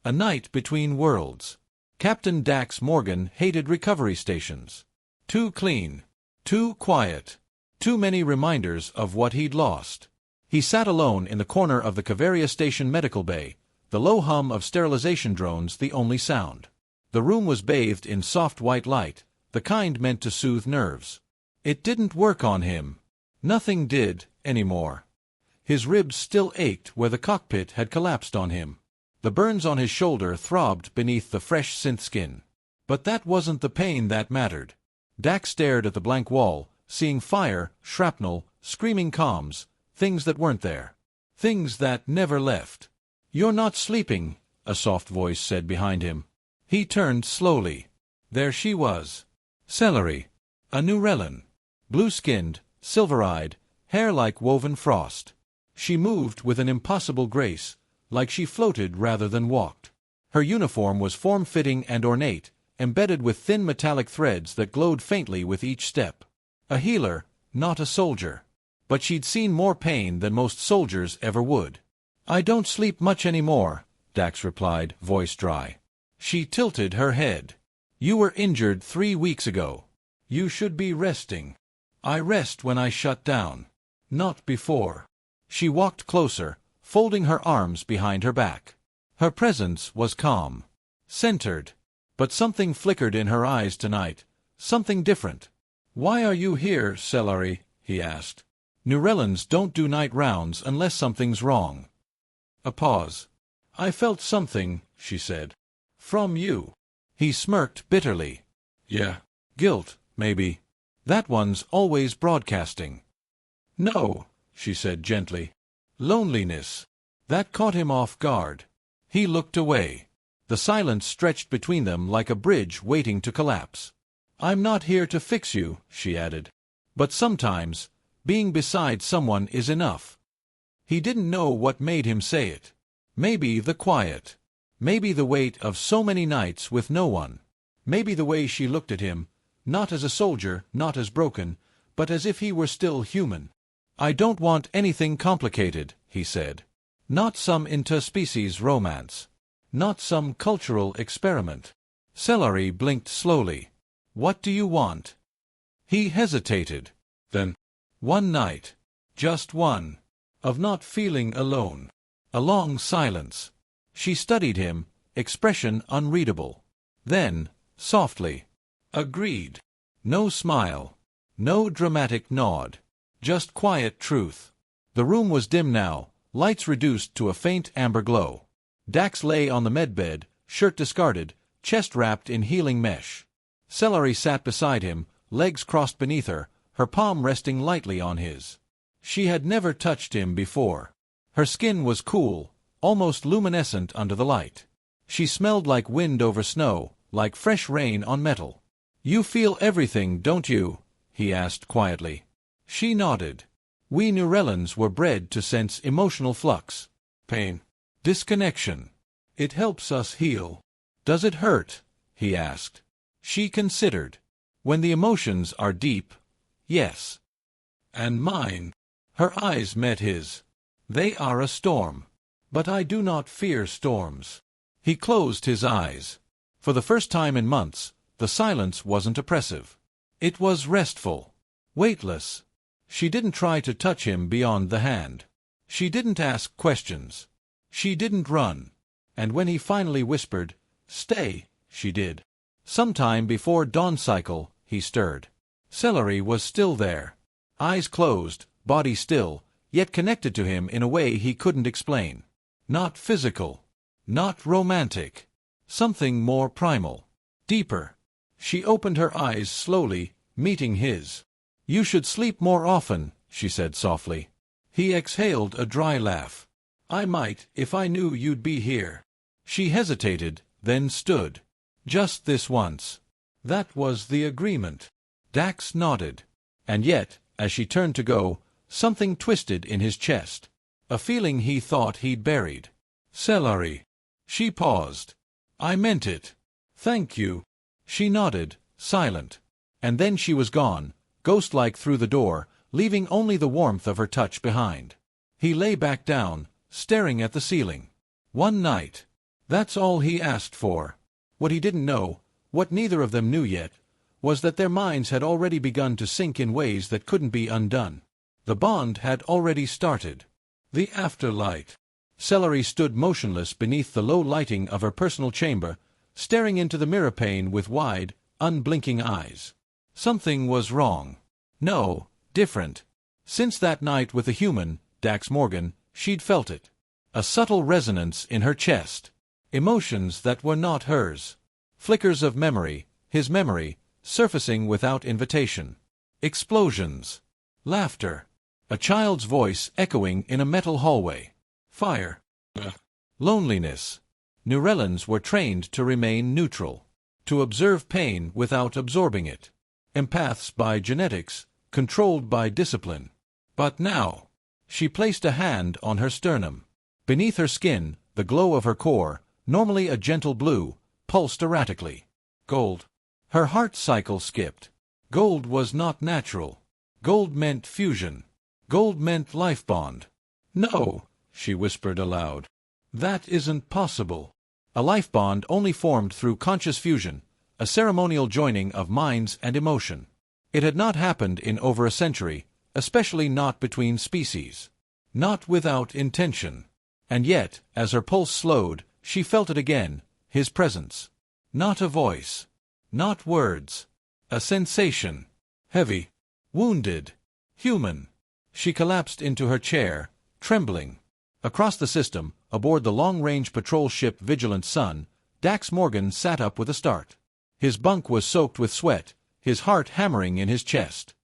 A night between worlds. Captain Dax Morgan hated recovery stations. Too clean. Too quiet. Too many reminders of what he'd lost. He sat alone in the corner of the Kavaria Station medical bay, the low hum of sterilization drones the only sound. The room was bathed in soft white light, the kind meant to soothe nerves. It didn't work on him. Nothing did, anymore. His ribs still ached where the cockpit had collapsed on him. The burns on his shoulder throbbed beneath the fresh synth skin. But that wasn't the pain that mattered. Dax stared at the blank wall, seeing fire, shrapnel, screaming comms, things that weren't there. Things that never left. "You're not sleeping," a soft voice said behind him. He turned slowly. There she was. Celery. A Nurellan. Blue-skinned, silver-eyed, hair like woven frost. She moved with an impossible grace, like she floated rather than walked. Her uniform was form-fitting and ornate, embedded with thin metallic threads that glowed faintly with each step. A healer, not a soldier. But she'd seen more pain than most soldiers ever would. "I don't sleep much anymore," Dax replied, voice dry. She tilted her head. "You were injured 3 weeks ago. You should be resting." "I rest when I shut down. Not before." She walked closer, folding her arms behind her back. Her presence was calm. Centered. But something flickered in her eyes tonight. Something different. "Why are you here, Celery?" he asked. "Nurellans don't do night rounds unless something's wrong." A pause. "I felt something," she said. "From you." He smirked bitterly. "Yeah. Guilt, maybe. That one's always broadcasting." "No," she said gently. "Loneliness." That caught him off guard. He looked away. The silence stretched between them like a bridge waiting to collapse. "I'm not here to fix you," she added. "But sometimes, being beside someone is enough." He didn't know what made him say it. Maybe the quiet. Maybe the weight of so many nights with no one. Maybe the way she looked at him, not as a soldier, not as broken, but as if he were still human. "I don't want anything complicated," he said. "Not some interspecies romance. Not some cultural experiment." Celery blinked slowly. "What do you want?" He hesitated. Then, "One night. Just one. Of not feeling alone." A long silence. She studied him, expression unreadable. Then, softly, "Agreed." No smile. No dramatic nod. Just quiet truth. The room was dim now, lights reduced to a faint amber glow. Dax lay on the medbed, shirt discarded, chest wrapped in healing mesh. Celery sat beside him, legs crossed beneath her, her palm resting lightly on his. She had never touched him before. Her skin was cool, almost luminescent under the light. She smelled like wind over snow, like fresh rain on metal. "You feel everything, don't you?" he asked quietly. She nodded. "We Nurellans were bred to sense emotional flux. Pain. Disconnection. It helps us heal." "Does it hurt?" he asked. She considered. "When the emotions are deep, yes." "And mine." Her eyes met his. "They are a storm. But I do not fear storms." He closed his eyes. For the first time in months, the silence wasn't oppressive. It was restful. Weightless. She didn't try to touch him beyond the hand. She didn't ask questions. She didn't run. And when he finally whispered, "Stay," she did. Sometime before dawn cycle, he stirred. Celery was still there. Eyes closed, body still, yet connected to him in a way he couldn't explain. Not physical. Not romantic. Something more primal. Deeper. She opened her eyes slowly, meeting his. "You should sleep more often," she said softly. He exhaled a dry laugh. "I might if I knew you'd be here." She hesitated, then stood. "Just this once." That was the agreement. Dax nodded. And yet, as she turned to go, something twisted in his chest. A feeling he thought he'd buried. "Celery." She paused. "I meant it." "Thank you." She nodded, silent. And then she was gone, ghost-like through the door, leaving only the warmth of her touch behind. He lay back down, staring at the ceiling. One night. That's all he asked for. What he didn't know, what neither of them knew yet, was that their minds had already begun to sink in ways that couldn't be undone. The bond had already started. The afterlight. Celery stood motionless beneath the low lighting of her personal chamber, staring into the mirror pane with wide, unblinking eyes. Something was wrong. No, different. Since that night with the human, Dax Morgan, she'd felt it. A subtle resonance in her chest. Emotions that were not hers. Flickers of memory, his memory, surfacing without invitation. Explosions. Laughter. A child's voice echoing in a metal hallway. Fire. Loneliness. Nurellans were trained to remain neutral. To observe pain without absorbing it. Empaths by genetics, controlled by discipline. But now, she placed a hand on her sternum. Beneath her skin, the glow of her core, normally a gentle blue, pulsed erratically. Gold. Her heart cycle skipped. Gold was not natural. Gold meant fusion. Gold meant life bond. No, she whispered aloud. That isn't possible. A life bond only formed through conscious fusion, a ceremonial joining of minds and emotion. It had not happened in over a century, especially not between species. Not without intention. And yet, as her pulse slowed, she felt it again, his presence. Not a voice. Not words. A sensation. Heavy. Wounded. Human. She collapsed into her chair, trembling. Across the system, aboard the long-range patrol ship Vigilant Sun, Dax Morgan sat up with a start. His bunk was soaked with sweat, his heart hammering in his chest.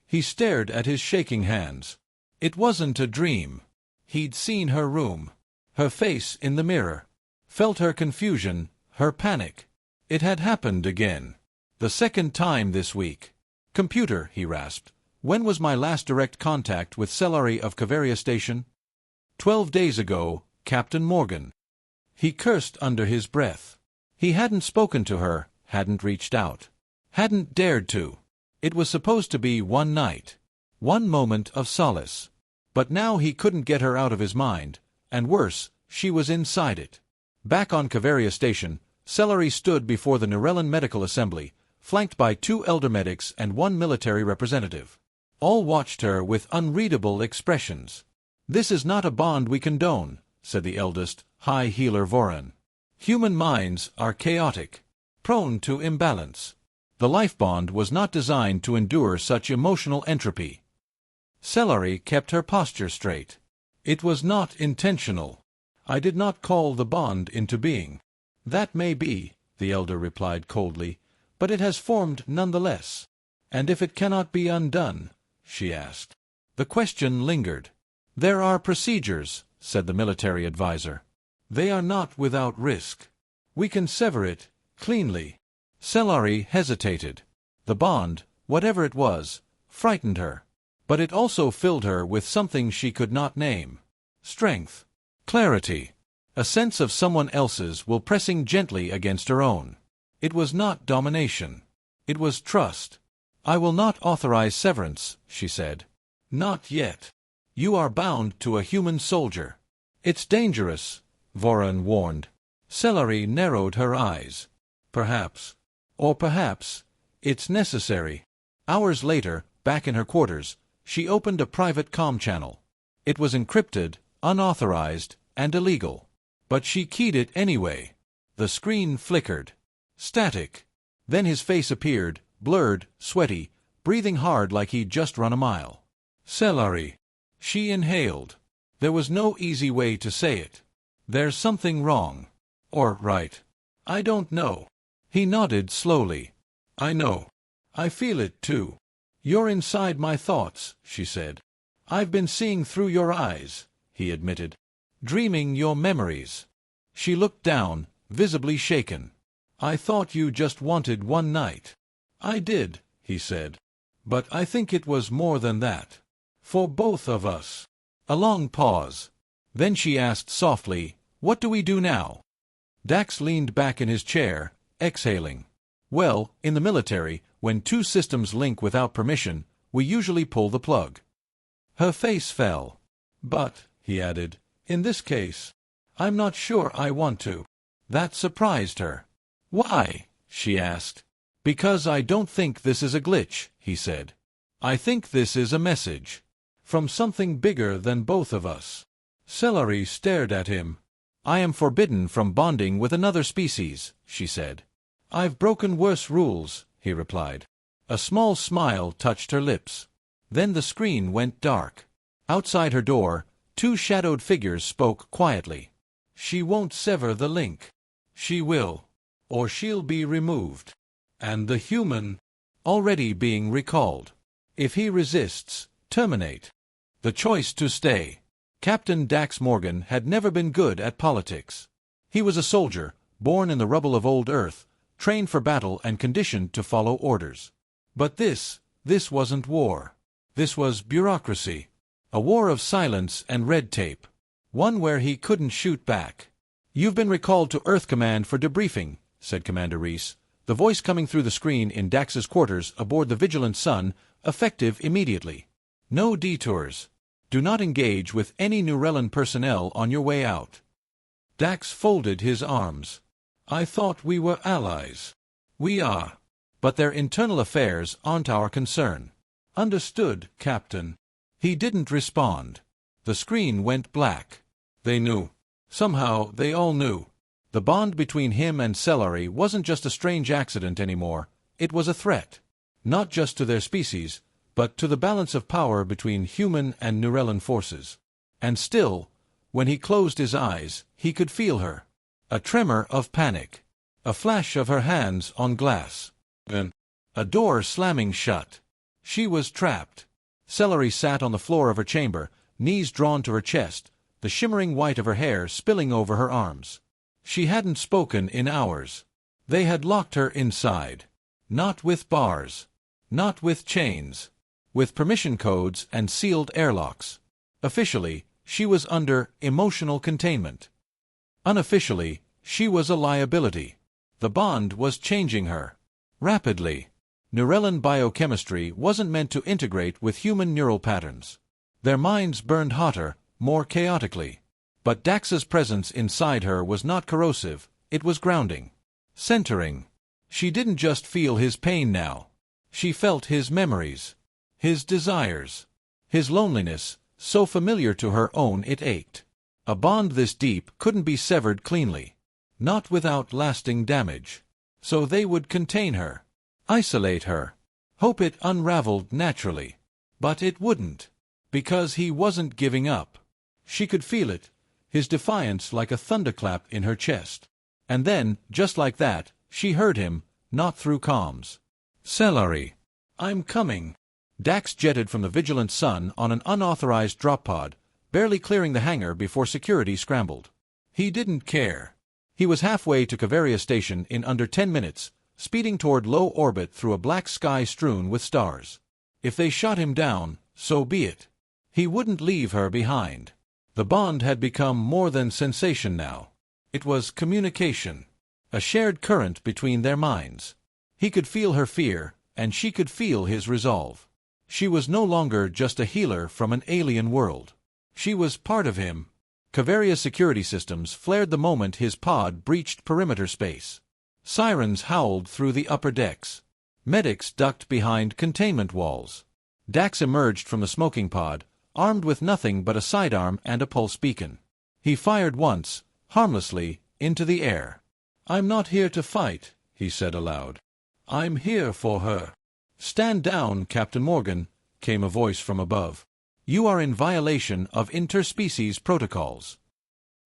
He stared at his shaking hands. It wasn't a dream. He'd seen her room. Her face in the mirror. Felt her confusion, her panic. It had happened again. The second time this week. Computer, he rasped. When was my last direct contact with Celery of Kavaria Station? 12 days ago, Captain Morgan. He cursed under his breath. He hadn't spoken to her, hadn't reached out. Hadn't dared to. It was supposed to be one night. One moment of solace. But now he couldn't get her out of his mind, and worse, she was inside it. Back on Kavaria Station, Celery stood before the Nurellan Medical Assembly, flanked by 2 elder medics and 1 military representative. All watched her with unreadable expressions. This is not a bond we condone, said the eldest, High Healer Voran. Human minds are chaotic, prone to imbalance. The life bond was not designed to endure such emotional entropy. Celery kept her posture straight. It was not intentional. I did not call the bond into being. That may be, the elder replied coldly, but it has formed nonetheless. And if it cannot be undone? She asked. The question lingered. There are procedures, said the military advisor. They are not without risk. We can sever it, cleanly. Celery hesitated. The bond, whatever it was, frightened her. But it also filled her with something she could not name. Strength. Clarity. A sense of someone else's will pressing gently against her own. It was not domination. It was trust. I will not authorize severance, she said. Not yet. You are bound to a human soldier. It's dangerous, Voran warned. Celery narrowed her eyes. Perhaps. Or perhaps, it's necessary. Hours later, back in her quarters, she opened a private comm channel. It was encrypted, unauthorized, and illegal. But she keyed it anyway. The screen flickered. Static. Then his face appeared, blurred, sweaty, breathing hard like he'd just run a mile. Celery. She inhaled. There was no easy way to say it. There's something wrong. Or right. I don't know. He nodded slowly. I know. I feel it too. You're inside my thoughts, she said. I've been seeing through your eyes, he admitted. Dreaming your memories. She looked down, visibly shaken. I thought you just wanted one night. I did, he said. But I think it was more than that. For both of us. A long pause. Then she asked softly, What do we do now? Dax leaned back in his chair, exhaling. Well, in the military, when 2 systems link without permission, we usually pull the plug. Her face fell. But, he added, in this case, I'm not sure I want to. That surprised her. "Why?" she asked. "Because I don't think this is a glitch," he said. "I think this is a message. From something bigger than both of us." Celery stared at him. "I am forbidden from bonding with another species," she said. "I've broken worse rules," he replied. A small smile touched her lips. Then the screen went dark. Outside her door, two shadowed figures spoke quietly. "She won't sever the link. She will. Or she'll be removed. And the human already being recalled. If he resists, terminate." The choice to stay. Captain Dax Morgan had never been good at politics. He was a soldier, born in the rubble of old Earth, trained for battle and conditioned to follow orders. But this wasn't war. This was bureaucracy. A war of silence and red tape. One where he couldn't shoot back. "You've been recalled to Earth Command for debriefing," said Commander Reese, the voice coming through the screen in Dax's quarters aboard the Vigilant Sun, effective immediately. "No detours. Do not engage with any Nurellan personnel on your way out." Dax folded his arms. "I thought we were allies." "We are. But their internal affairs aren't our concern." "Understood, Captain." He didn't respond. The screen went black. They knew. Somehow they all knew. The bond between him and Celery wasn't just a strange accident anymore. It was a threat. Not just to their species, but to the balance of power between human and Nurellan forces. And still, when he closed his eyes, he could feel her. A tremor of panic. A flash of her hands on glass. Then, a door slamming shut. She was trapped. Celery sat on the floor of her chamber, knees drawn to her chest, the shimmering white of her hair spilling over her arms. She hadn't spoken in hours. They had locked her inside. Not with bars. Not with chains. With permission codes and sealed airlocks. Officially, she was under emotional containment. Unofficially, she was a liability. The bond was changing her. Rapidly. Nurellan biochemistry wasn't meant to integrate with human neural patterns. Their minds burned hotter, more chaotically. But Dax's presence inside her was not corrosive, it was grounding. Centering. She didn't just feel his pain now. She felt his memories. His desires. His loneliness, so familiar to her own it ached. A bond this deep couldn't be severed cleanly. Not without lasting damage. So they would contain her. Isolate her. Hope it unraveled naturally. But it wouldn't. Because he wasn't giving up. She could feel it, his defiance like a thunderclap in her chest. And then, just like that, she heard him, not through comms. "Celery. I'm coming." Dax jetted from the Vigilant Sun on an unauthorized drop pod, barely clearing the hangar before security scrambled. He didn't care. He was halfway to Kavaria Station in under 10 minutes, speeding toward low orbit through a black sky strewn with stars. If they shot him down, so be it. He wouldn't leave her behind. The bond had become more than sensation now. It was communication. A shared current between their minds. He could feel her fear, and she could feel his resolve. She was no longer just a healer from an alien world. She was part of him. Kavaria's security systems flared the moment his pod breached perimeter space. Sirens howled through the upper decks. Medics ducked behind containment walls. Dax emerged from the smoking pod, armed with nothing but a sidearm and a pulse beacon. He fired once, harmlessly, into the air. "I'm not here to fight," he said aloud. "I'm here for her." "Stand down, Captain Morgan," came a voice from above. "You are in violation of interspecies protocols."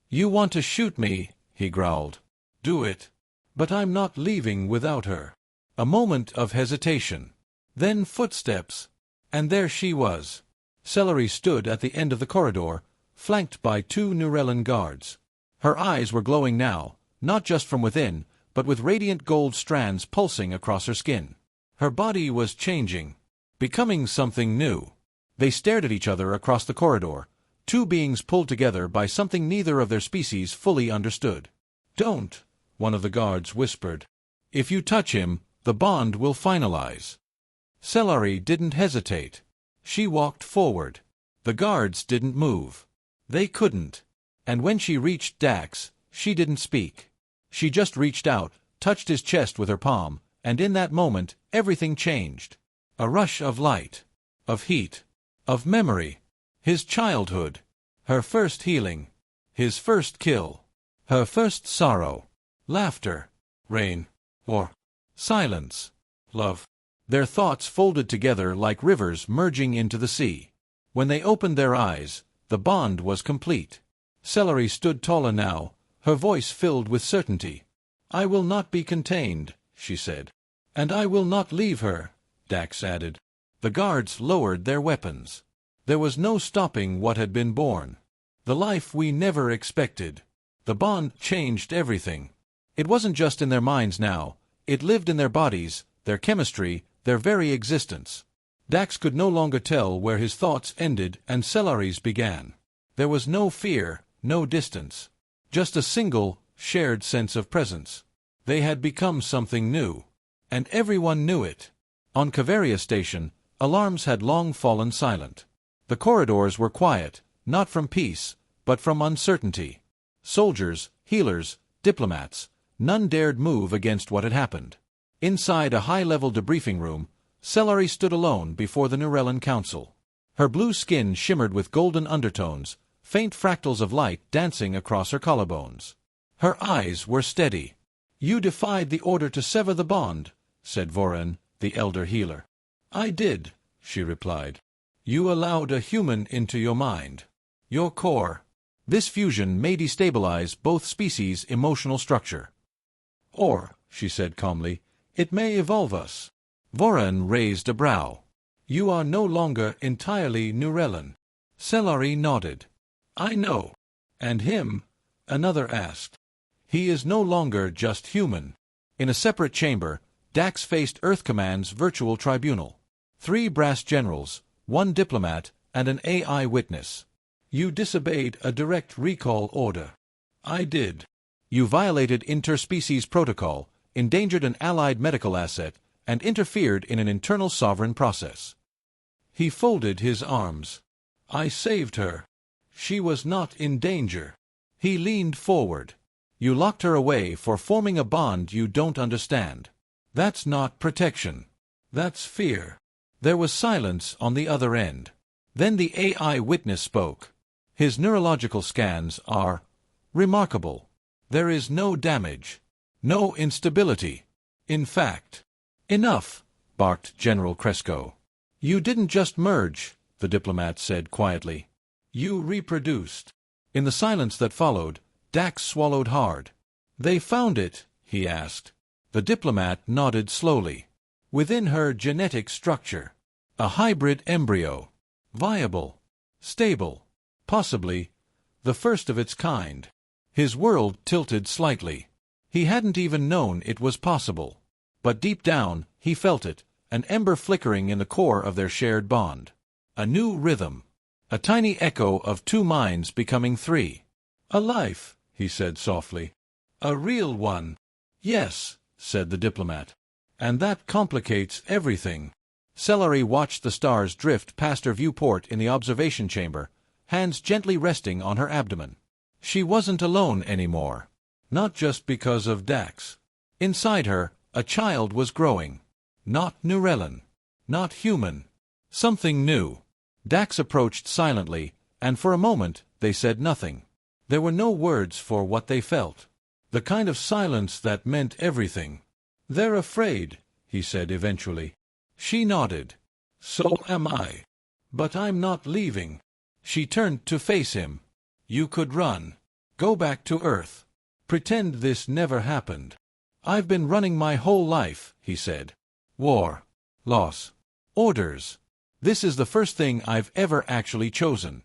"You want to shoot me," he growled. "Do it. But I'm not leaving without her." A moment of hesitation. Then footsteps. And there she was. Celery stood at the end of the corridor, flanked by 2 Nurellan guards. Her eyes were glowing now, not just from within, but with radiant gold strands pulsing across her skin. Her body was changing, becoming something new. They stared at each other across the corridor, 2 beings pulled together by something neither of their species fully understood. "Don't," one of the guards whispered. "If you touch him, the bond will finalize." Celery didn't hesitate. She walked forward. The guards didn't move. They couldn't. And when she reached Dax, she didn't speak. She just reached out, touched his chest with her palm, and in that moment, everything changed. A rush of light, of heat, of memory. His childhood, her first healing, his first kill, her first sorrow, laughter, rain, or silence, love. Their thoughts folded together like rivers merging into the sea. When they opened their eyes, the bond was complete. Celery stood taller now, her voice filled with certainty. "I will not be contained," she said. "And I will not leave her," Dax added. The guards lowered their weapons. There was no stopping what had been born. The life we never expected. The bond changed everything. It wasn't just in their minds now. It lived in their bodies, their chemistry, their very existence. Dax could no longer tell where his thoughts ended and Celery's began. There was no fear, no distance. Just a single, shared sense of presence. They had become something new. And everyone knew it. On Kavaria Station, alarms had long fallen silent. The corridors were quiet, not from peace, but from uncertainty. Soldiers, healers, diplomats, none dared move against what had happened. Inside a high-level debriefing room, Celery stood alone before the Nurellan Council. Her blue skin shimmered with golden undertones, faint fractals of light dancing across her collarbones. Her eyes were steady. "You defied the order to sever the bond," said Voran, the elder healer. "I did," she replied. "You allowed a human into your mind. Your core. This fusion may destabilize both species' emotional structure. Or," she said calmly, "it may evolve us." Voran raised a brow. "You are no longer entirely Nurellan." Celery nodded. "I know." "And him?" another asked. "He is no longer just human." In a separate chamber, Dax faced Earth Command's virtual tribunal. 3 brass generals, 1 diplomat, and an AI witness. "You disobeyed a direct recall order." "I did." "You violated interspecies protocol, endangered an allied medical asset, and interfered in an internal sovereign process." He folded his arms. "I saved her. She was not in danger." He leaned forward. "You locked her away for forming a bond you don't understand. That's not protection. That's fear." There was silence on the other end. Then the AI witness spoke. "His neurological scans are remarkable. There is no damage. No instability. In fact—" "Enough," barked General Cresco. "You didn't just merge," the diplomat said quietly. "You reproduced." In the silence that followed, Dax swallowed hard. "They found it?" he asked. The diplomat nodded slowly. "Within her genetic structure. A hybrid embryo. Viable. Stable. Possibly the first of its kind." His world tilted slightly. He hadn't even known it was possible. But deep down, he felt it, an ember flickering in the core of their shared bond. A new rhythm. A tiny echo of 2 minds becoming 3. "A life," he said softly. "A real one." "Yes," said the diplomat. "And that complicates everything." Celery watched the stars drift past her viewport in the observation chamber, hands gently resting on her abdomen. She wasn't alone anymore. Not just because of Dax. Inside her, a child was growing. Not Nurellan. Not human. Something new. Dax approached silently, and for a moment they said nothing. There were no words for what they felt. The kind of silence that meant everything. "They're afraid," he said eventually. She nodded. "So am I. But I'm not leaving." She turned to face him. "You could run. Go back to Earth. Pretend this never happened." "I've been running my whole life," he said. "War. Loss. Orders. This is the first thing I've ever actually chosen."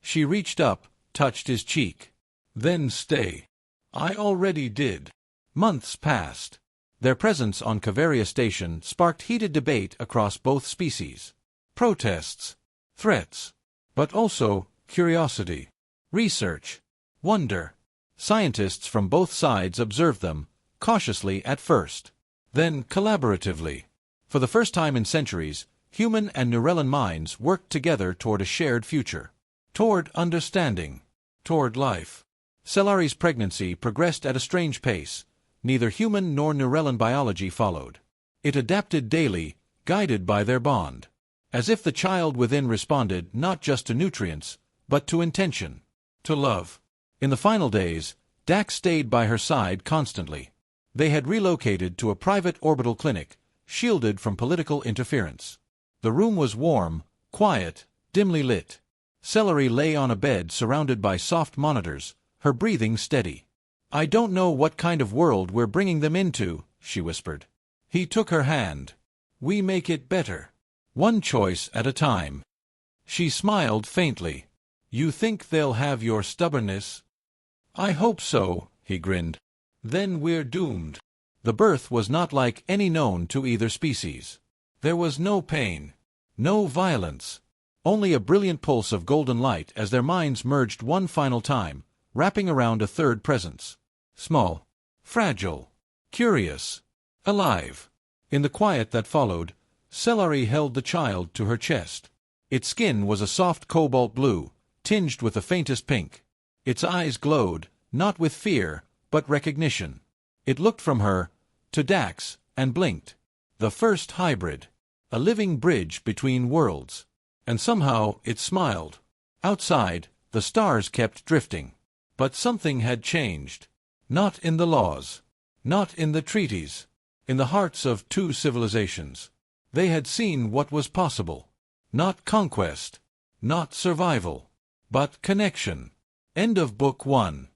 She reached up, touched his cheek. "Then stay." "I already did." Months passed. Their presence on Kavaria Station sparked heated debate across both species. Protests. Threats. But also curiosity. Research. Wonder. Scientists from both sides observed them, cautiously at first. Then collaboratively. For the first time in centuries, human and Nurellan minds worked together toward a shared future. Toward understanding. Toward life. Cellari's pregnancy progressed at a strange pace. Neither human nor Nurellan biology followed. It adapted daily, guided by their bond. As if the child within responded not just to nutrients, but to intention, to love. In the final days, Dax stayed by her side constantly. They had relocated to a private orbital clinic, shielded from political interference. The room was warm, quiet, dimly lit. Cellari lay on a bed surrounded by soft monitors, her breathing steady. "I don't know what kind of world we're bringing them into," she whispered. He took her hand. "We make it better. One choice at a time." She smiled faintly. "You think they'll have your stubbornness?" "I hope so," he grinned. "Then we're doomed." The birth was not like any known to either species. There was no pain, no violence, only a brilliant pulse of golden light as their minds merged one final time, wrapping around a third presence. Small, fragile, curious, alive. In the quiet that followed, Cellari held the child to her chest. Its skin was a soft cobalt blue, tinged with the faintest pink. Its eyes glowed, not with fear, but recognition. It looked from her to Dax and blinked. The first hybrid. A living bridge between worlds. And somehow it smiled. Outside, the stars kept drifting. But something had changed. Not in the laws. Not in the treaties. In the hearts of two civilizations. They had seen what was possible. Not conquest. Not survival. But connection. End of Book 1.